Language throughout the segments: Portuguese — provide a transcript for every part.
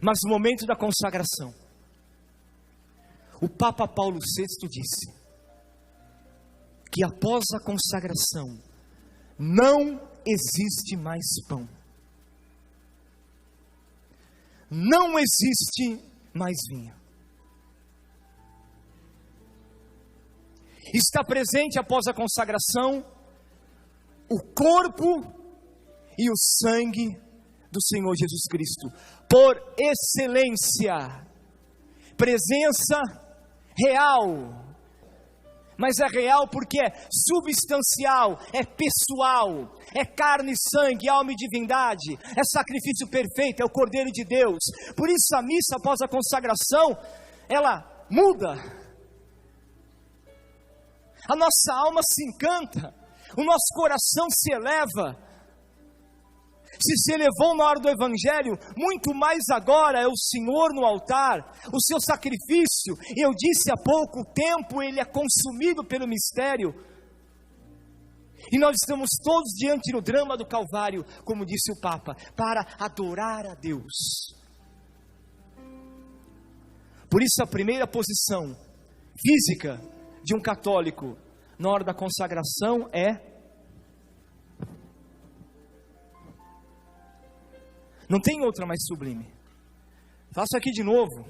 Mas no momento da consagração, o Papa Paulo VI disse que após a consagração não existe mais pão, não existe mais vinho. Está presente após a consagração o corpo e o sangue do Senhor Jesus Cristo, por excelência, presença real. Mas é real porque é substancial, é pessoal, é carne e sangue, alma e divindade, é sacrifício perfeito, é o Cordeiro de Deus. Por isso a missa após a consagração, ela muda. A nossa alma se encanta, o nosso coração se eleva. Se elevou na hora do Evangelho, muito mais agora é o Senhor no altar, o seu sacrifício. Eu disse há pouco, o tempo ele é consumido pelo mistério, e nós estamos todos diante do drama do Calvário, como disse o Papa, para adorar a Deus. Por isso a primeira posição física de um católico na hora da consagração é: não tem outra mais sublime. Faço aqui de novo.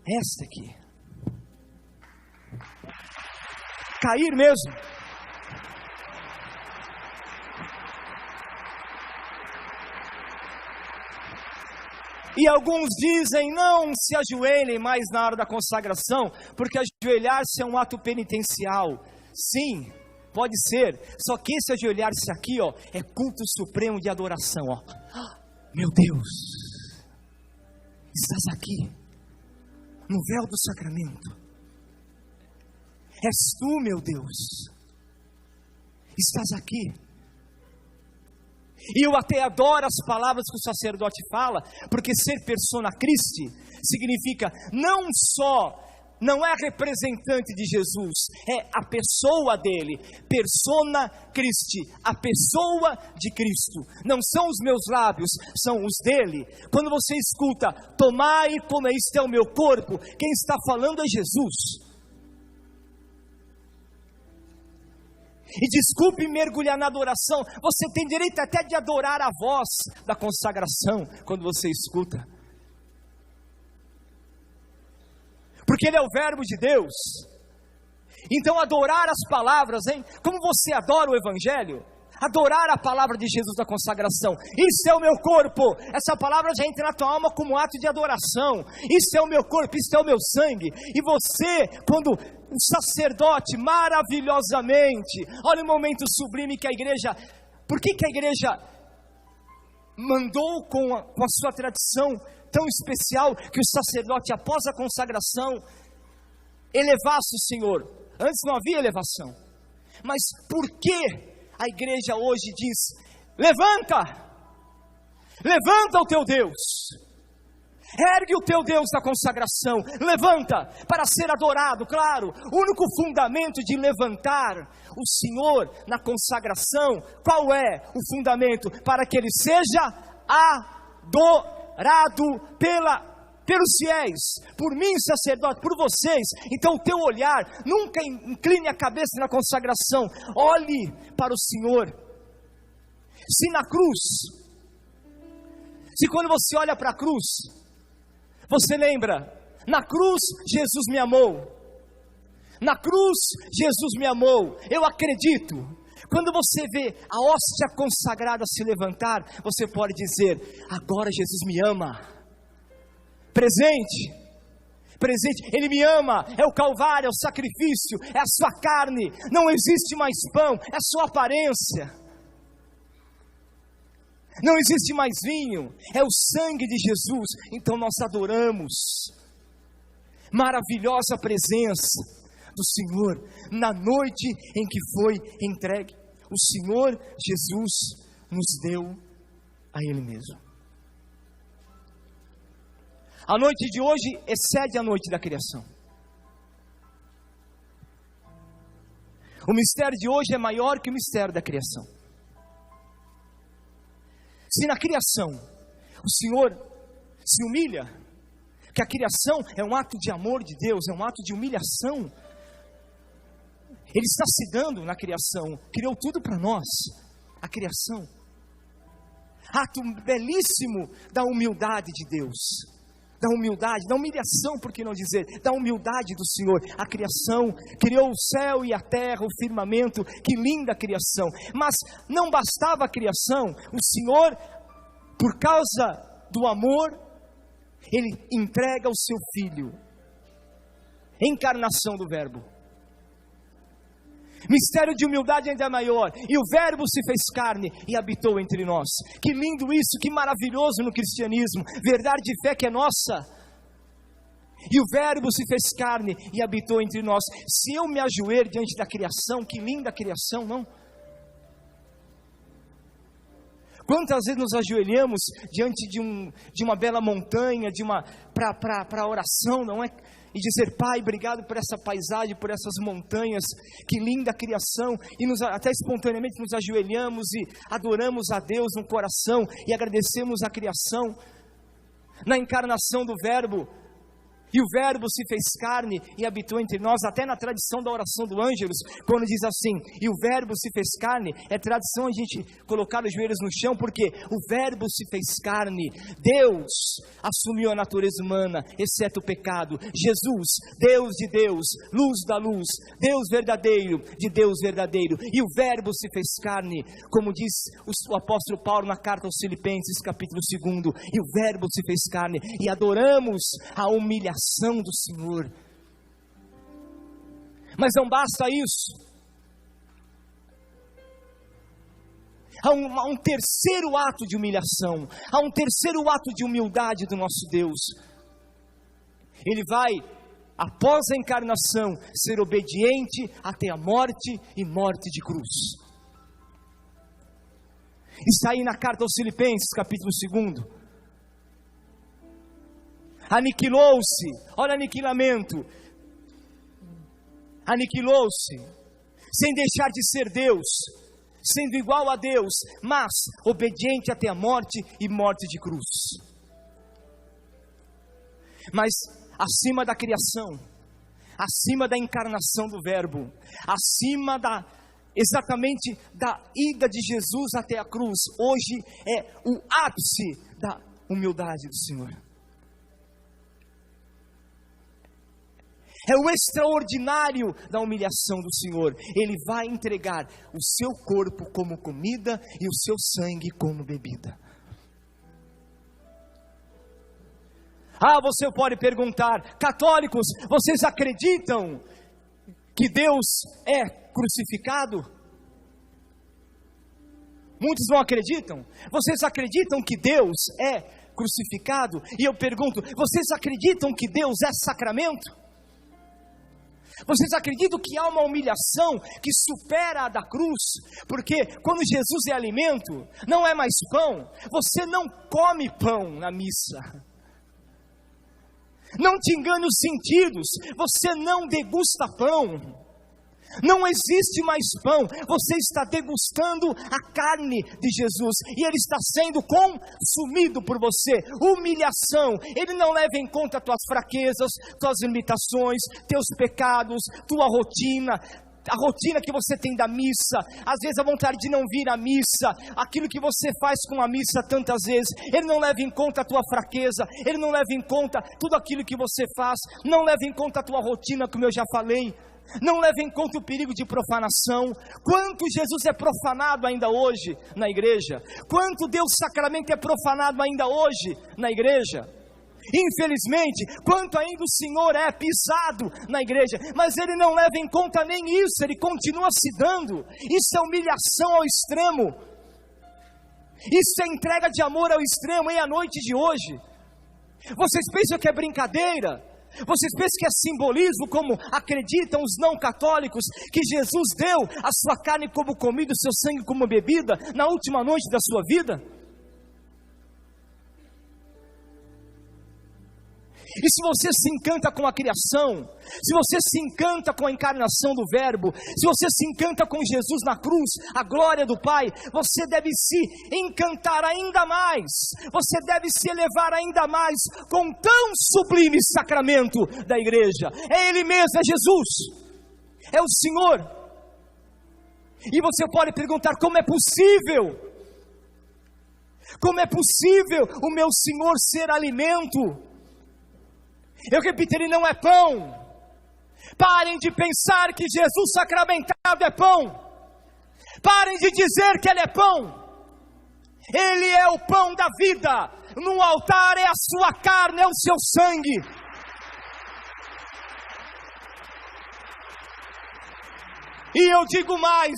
Esta aqui. Cair mesmo. E alguns dizem: não se ajoelhem mais na hora da consagração, porque ajoelhar-se é um ato penitencial. Sim, pode ser, só que esse ajoelhar-se aqui, ó, é culto supremo de adoração, ó. Meu Deus, estás aqui, no véu do sacramento. És tu, meu Deus, estás aqui. E eu até adoro as palavras que o sacerdote fala, porque ser persona Christi significa não é representante de Jesus, é a pessoa dele, persona Christi, a pessoa de Cristo. Não são os meus lábios, são os dele. Quando você escuta, tomai e comei, isto é o meu corpo, quem está falando é Jesus. E desculpe mergulhar na adoração, você tem direito até de adorar a voz da consagração, quando você escuta, porque ele é o verbo de Deus. Então adorar as palavras, hein? Como você adora o Evangelho, adorar a palavra de Jesus da consagração. Isso é o meu corpo. Essa palavra já entra na tua alma como um ato de adoração. Isso é o meu corpo, isso é o meu sangue. E você, quando o sacerdote maravilhosamente, olha o momento sublime que a igreja, por que a igreja mandou com a sua tradição tão especial, que o sacerdote após a consagração elevasse o Senhor? Antes não havia elevação, mas por que a igreja hoje diz: levanta o teu Deus, ergue o teu Deus da consagração, levanta para ser adorado? Claro, o único fundamento de levantar o Senhor na consagração, qual é o fundamento? Para que Ele seja adorado pelos fiéis, por mim, sacerdote, por vocês. Então o teu olhar, nunca incline a cabeça na consagração, olhe para o Senhor. Se na cruz, se quando você olha para a cruz, você lembra, na cruz Jesus me amou, na cruz Jesus me amou, eu acredito. Quando você vê a hóstia consagrada se levantar, você pode dizer: agora Jesus me ama. Presente, Ele me ama, é o Calvário, é o sacrifício, é a sua carne, não existe mais pão, é a sua aparência, não existe mais vinho, é o sangue de Jesus. Então nós adoramos, maravilhosa presença do Senhor, na noite em que foi entregue, o Senhor Jesus nos deu a Ele mesmo. A noite de hoje excede a noite da criação. O mistério de hoje é maior que o mistério da criação. Se na criação o Senhor se humilha, que a criação é um ato de amor de Deus, é um ato de humilhação. Ele está se dando na criação, criou tudo para nós, a criação. Ato belíssimo da humildade de Deus, da humildade, da humilhação, por que não dizer, da humildade do Senhor. A criação criou o céu e a terra, o firmamento, que linda criação. Mas não bastava a criação, o Senhor, por causa do amor, Ele entrega o seu Filho, encarnação do Verbo. Mistério de humildade ainda maior, e o Verbo se fez carne e habitou entre nós. Que lindo isso, que maravilhoso no cristianismo, verdade de fé que é nossa. E o Verbo se fez carne e habitou entre nós. Se eu me ajoelho diante da criação, que linda criação, não? Quantas vezes nos ajoelhamos diante de uma bela montanha, para oração, não é? E dizer: Pai, obrigado por essa paisagem, por essas montanhas, que linda criação, e até espontaneamente nos ajoelhamos e adoramos a Deus no coração, e agradecemos a criação, na encarnação do Verbo. E o Verbo se fez carne e habitou entre nós. Até na tradição da oração do Ângelus, quando diz assim, e o Verbo se fez carne, é tradição a gente colocar os joelhos no chão, porque o Verbo se fez carne. Deus assumiu a natureza humana, exceto o pecado. Jesus, Deus de Deus, luz da luz, Deus verdadeiro de Deus verdadeiro. E o Verbo se fez carne, como diz o apóstolo Paulo na carta aos Filipenses, capítulo 2. E o Verbo se fez carne, e adoramos a humilhação do Senhor. Mas não basta isso. Há um terceiro ato de humilhação, há um terceiro ato de humildade do nosso Deus. Ele vai, após a encarnação, ser obediente até a morte, e morte de cruz. Está aí na carta aos Filipenses, capítulo 2. Aniquilou-se, olha aniquilamento, aniquilou-se, sem deixar de ser Deus, sendo igual a Deus, mas obediente até a morte, e morte de cruz. Mas acima da criação, acima da encarnação do Verbo, acima exatamente da ida de Jesus até a cruz, hoje é o ápice da humildade do Senhor. É o extraordinário da humilhação do Senhor. Ele vai entregar o seu corpo como comida e o seu sangue como bebida. Você pode perguntar: católicos, vocês acreditam que Deus é crucificado? Muitos não acreditam. Vocês acreditam que Deus é crucificado? E eu pergunto: vocês acreditam que Deus é sacramento? Vocês acreditam que há uma humilhação que supera a da cruz? Porque quando Jesus é alimento, não é mais pão. Você não come pão na missa. Não te engane os sentidos, você não degusta pão. Não existe mais pão, você está degustando a carne de Jesus, e Ele está sendo consumido por você. Humilhação, Ele não leva em conta tuas fraquezas, tuas limitações, teus pecados, tua rotina, a rotina que você tem da missa, às vezes a vontade de não vir à missa, aquilo que você faz com a missa tantas vezes. Ele não leva em conta a tua fraqueza, Ele não leva em conta tudo aquilo que você faz, não leva em conta a tua rotina, como eu já falei. Não leva em conta o perigo de profanação. Quanto Jesus é profanado ainda hoje na igreja? Quanto Deus sacramento é profanado ainda hoje na igreja? Infelizmente, quanto ainda o Senhor é pisado na igreja, mas Ele não leva em conta nem isso, Ele continua se dando. Isso é humilhação ao extremo, isso é entrega de amor ao extremo. E a noite de hoje, vocês pensam que é brincadeira? Vocês pensam que é simbolismo, como acreditam os não católicos, que Jesus deu a sua carne como comida, o seu sangue como bebida, na última noite da sua vida? E se você se encanta com a criação, se você se encanta com a encarnação do Verbo, se você se encanta com Jesus na cruz, a glória do Pai, você deve se encantar ainda mais, você deve se elevar ainda mais com tão sublime sacramento da igreja. É Ele mesmo, é Jesus, é o Senhor. E você pode perguntar: como é possível? Como é possível o meu Senhor ser alimento? Eu repito, Ele não é pão. Parem de pensar que Jesus sacramentado é pão. Parem de dizer que Ele é pão. Ele é o pão da vida. No altar é a sua carne, é o seu sangue. E eu digo mais,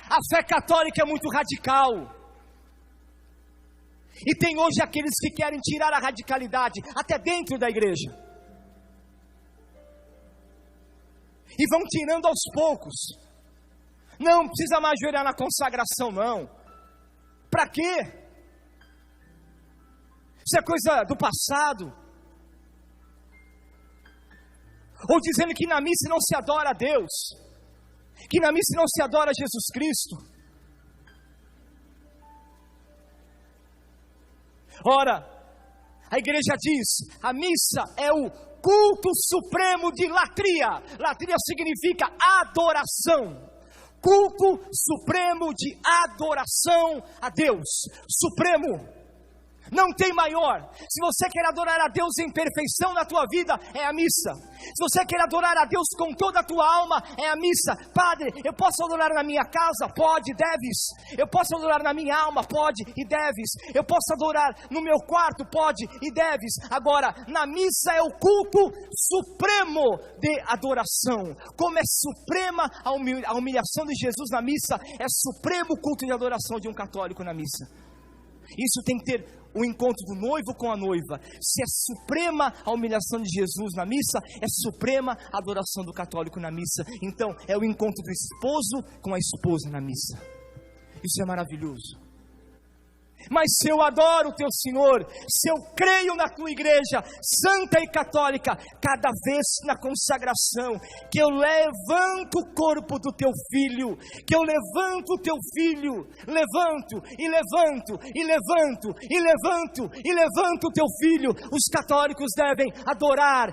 a fé católica é muito radical. E tem hoje aqueles que querem tirar a radicalidade até dentro da igreja. E vão tirando aos poucos. Não precisa mais ajoelhar na consagração, não. Para quê? Isso é coisa do passado. Ou dizendo que na missa não se adora a Deus, que na missa não se adora a Jesus Cristo. Ora, a igreja diz, a missa é o culto supremo de latria. Latria significa adoração. Culto supremo de adoração a Deus. Supremo. Não tem maior. Se você quer adorar a Deus em perfeição na tua vida, é a missa. Se você quer adorar a Deus com toda a tua alma, é a missa. Padre, eu posso adorar na minha casa? Pode, deves. Eu posso adorar na minha alma? Pode e deves. Eu posso adorar no meu quarto? Pode e deves. Agora, na missa é o culto supremo de adoração. Como é suprema a humilhação de Jesus na missa, é supremo o culto de adoração de um católico na missa. Isso tem que ter o encontro do noivo com a noiva. Se é suprema a humilhação de Jesus na missa, é suprema a adoração do católico na missa. Então é o encontro do esposo com a esposa na missa. Isso é maravilhoso. Mas se eu adoro o teu Senhor, se eu creio na tua igreja santa e católica, cada vez na consagração, que eu levanto o corpo do teu filho, que eu levanto o teu filho, levanto e levanto e levanto e levanto e levanto o teu filho, os católicos devem adorar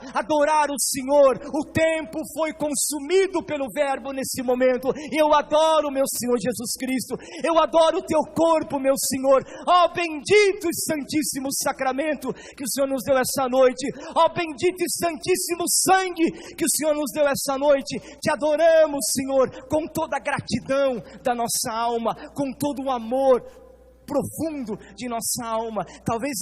o Senhor. O tempo foi consumido pelo Verbo nesse momento. Eu adoro o meu Senhor Jesus Cristo, eu adoro o teu corpo, meu Senhor. Ó bendito e santíssimo sacramento que o Senhor nos deu essa noite, ó bendito e santíssimo sangue que o Senhor nos deu essa noite, te adoramos, Senhor, com toda a gratidão da nossa alma, com todo o amor profundo de nossa alma. Talvez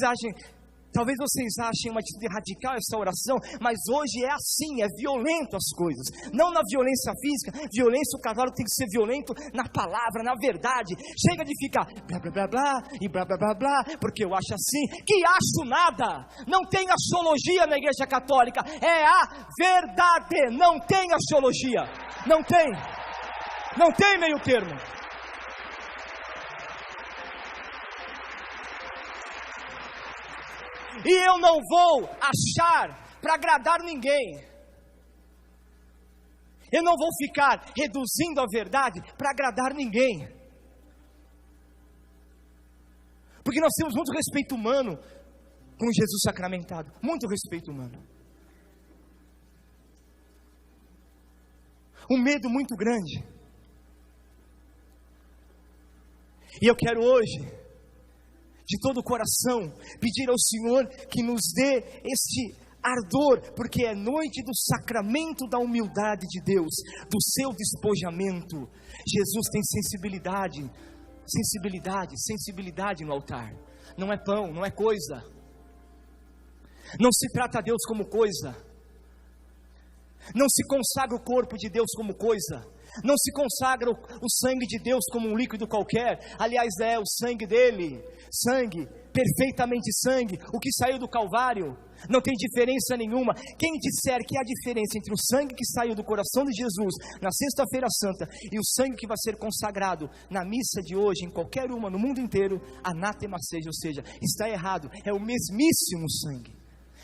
vocês achem uma atitude radical essa oração, mas hoje é assim, é violento as coisas, não na violência física. Violência, o católico tem que ser violento na palavra, na verdade. Chega de ficar blá blá blá blá e blá blá blá blá, porque eu acho assim, que acho nada. Não tem axiologia na igreja católica, é a verdade, não tem axiologia, não tem meio termo. E eu não vou achar para agradar ninguém. Eu não vou ficar reduzindo a verdade para agradar ninguém. Porque nós temos muito respeito humano com Jesus sacramentado. Muito respeito humano. Um medo muito grande. E eu quero hoje, de todo o coração, pedir ao Senhor que nos dê este ardor, porque é noite do sacramento da humildade de Deus, do seu despojamento. Jesus tem sensibilidade no altar. Não é pão, não é coisa. Não se trata a Deus como coisa. Não se consagra o corpo de Deus como coisa. Não se consagra o sangue de Deus como um líquido qualquer. Aliás, é o sangue dele, sangue, perfeitamente sangue, o que saiu do Calvário. Não tem diferença nenhuma. Quem disser que há diferença entre o sangue que saiu do coração de Jesus na sexta-feira santa e o sangue que vai ser consagrado na missa de hoje, em qualquer uma, no mundo inteiro, anátema seja, ou seja, está errado. É o mesmíssimo sangue.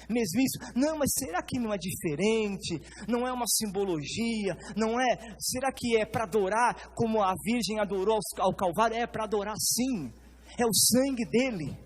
mesmiço. Não, mas será que não é diferente? Não é uma simbologia? Não é? Será que é para adorar como a Virgem adorou ao Calvário? É para adorar sim, é o sangue dele.